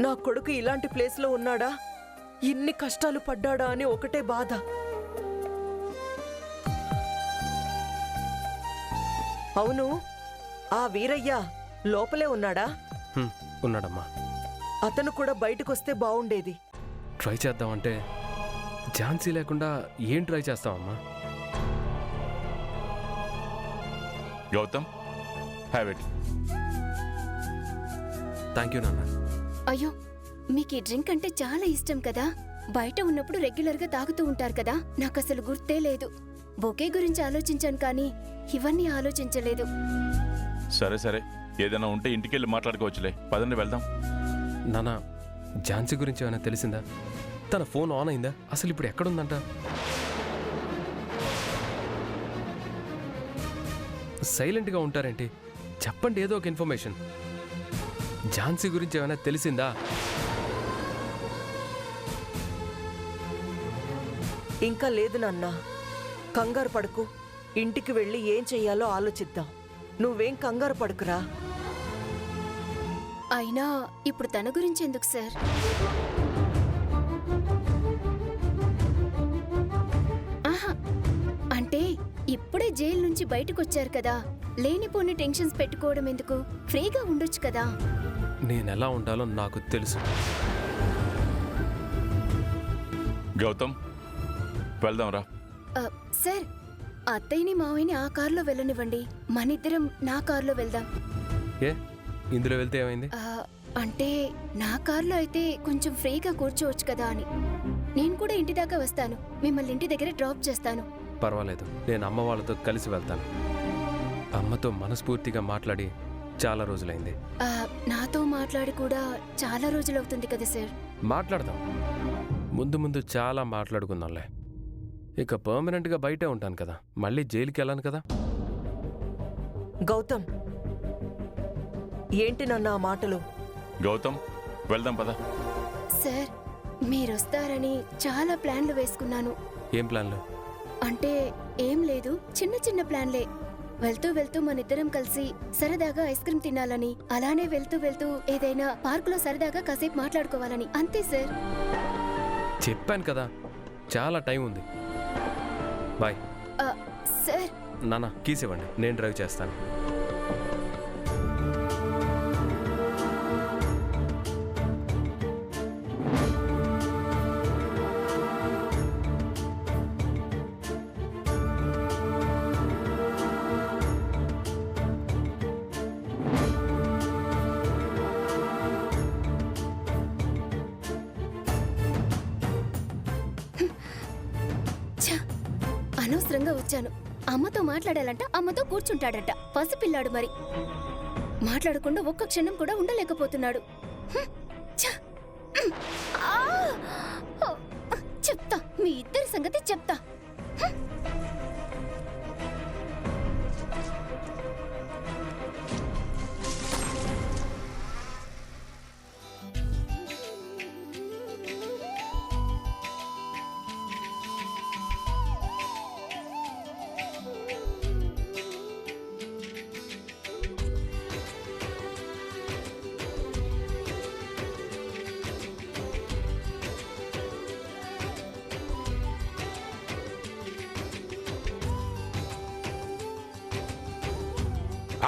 నా కొడుకు ఇలాంటి ప్లేస్లో ఉన్నాడా, ఇన్ని కష్టాలు పడ్డాడా అని ఒకటే బాధ. అవును, ఆ వీరయ్య లోపలే ఉన్నాడా? ఉన్నాడమ్మా. అతను కూడా బయటకొస్తే బాగుండేది. ట్రై చేద్దామంటే ఝాన్సీ లేకుండా ఏం ట్రై చేస్తామమ్మా? Gautam, have it. Thank you నాన్న. అయ్యో, మీకు ఈ డ్రింక్ అంటే చాలా ఇష్టం కదా. బయట ఉన్నప్పుడు రెగ్యులర్గా తాగుతూ ఉంటారు కదా. నాకు అసలు గుర్తే లేదు. బొకే గురించి ఆలోచించాను కానీ ఇవన్నీ ఆలోచించలేదు. సరే సరే, ఏదైనా ఉంటే ఇంటికెళ్ళి మాట్లాడుకోవచ్చులే. పదండి వెళ్దాం. నాన్న, ఝాన్సీ గురించి ఏమైనా తెలిసిందా? తన ఫోన్ ఆన్ అయిందా? అసలు ఇప్పుడు ఎక్కడుందంట? సైలెంట్గా ఉంటారేంటి? చెప్పండి ఏదో ఒక ఇన్ఫర్మేషన్. ఝాన్సీ గురించి ఏమైనా తెలిసిందా? ఇంకా లేదు నాన్న, కంగారు పడుకు. ఇంటికి వెళ్ళి ఏం చెయ్యాలో ఆలోచిద్దాం. నువ్వేం కంగారు పడుకురా. అయినా ఇప్పుడు తన గురించి ఎందుకు సార్? ఆహా, అంటే ఇప్పుడే జైలు నుంచి బయటకొచ్చారు కదా, లేనిపోని టెన్షన్స్ పెట్టుకోవడం ఎందుకు? ఫ్రీగా ఉండొచ్చు కదా. నేనెలా ఉండాలో నాకు తెలుసు. గౌతమ్, వెళ్దాం రా. సార్, అత్తయ్యని మావయ్యని ఆ కారులో వెళ్ళనివ్వండి. మనిద్దరం నా కారులో వెళ్దాం. ఏ, ఇందులో వెళ్తే ఏమైంది? అంటే నా కారులో అయితే కొంచెం ఫ్రీగా కూర్చోవచ్చు కదా అని. నేను కూడా ఇంటి దాకా వస్తాను, మిమ్మల్ని ఇంటి దగ్గర డ్రాప్ చేస్తాను. పర్వాలేదు, నేను అమ్మ వాళ్ళతో కలిసి వెళ్తాను. అమ్మతో మనస్ఫూర్తిగా మాట్లాడి చాలా రోజులైంది. నాతో మాట్లాడి కూడా చాలా రోజులవుతుంది కదా సార్. మాట్లాడదాం, ముందు ముందు చాలా మాట్లాడుకుందాంలే. ఇక పర్మనెంట్గా బయటే ఉంటాను కదా, మళ్ళీ జైలుకి వెళ్ళాను కదా. గౌతమ్, ఏంటి నాన్న ఆ మాటలు? గౌతమ్, వెళ్దాం పద. సార్, మీరొస్తారని చాలా ప్లాన్లు వేసుకున్నాను. ఏం ప్లాన్లు? అంటే ఏం లేదు, చిన్న చిన్న ప్లాన్లే. వెళ్తూ వెళ్తూ మనిద్దరం కలిసి సరదాగా ఐస్ క్రీమ్ తినాలని, అలానే వెళ్తూ వెళ్తూ ఏదైనా పార్కులో సరదాగా కాసేపు మాట్లాడుకోవాలని, అంతే సార్. చెప్పాను కదా, చాలా టైం ఉంది. బాయ్. సార్, నాన్న కీస్ ఇవ్వండి, నేను డ్రైవ్ చేస్తాను. అనవసరంగా వచ్చాను. అమ్మతో మాట్లాడాలంట, అమ్మతో కూర్చుంటాడంట. పసిపిల్లాడు మరి. మాట్లాడకుండా ఒక్క క్షణం కూడా ఉండలేకపోతున్నాడు. చెప్తా, మీ ఇద్దరి సంగతి చెప్తా.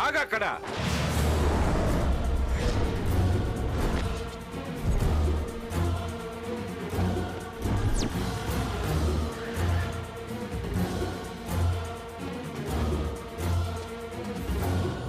ఆగక్కడ.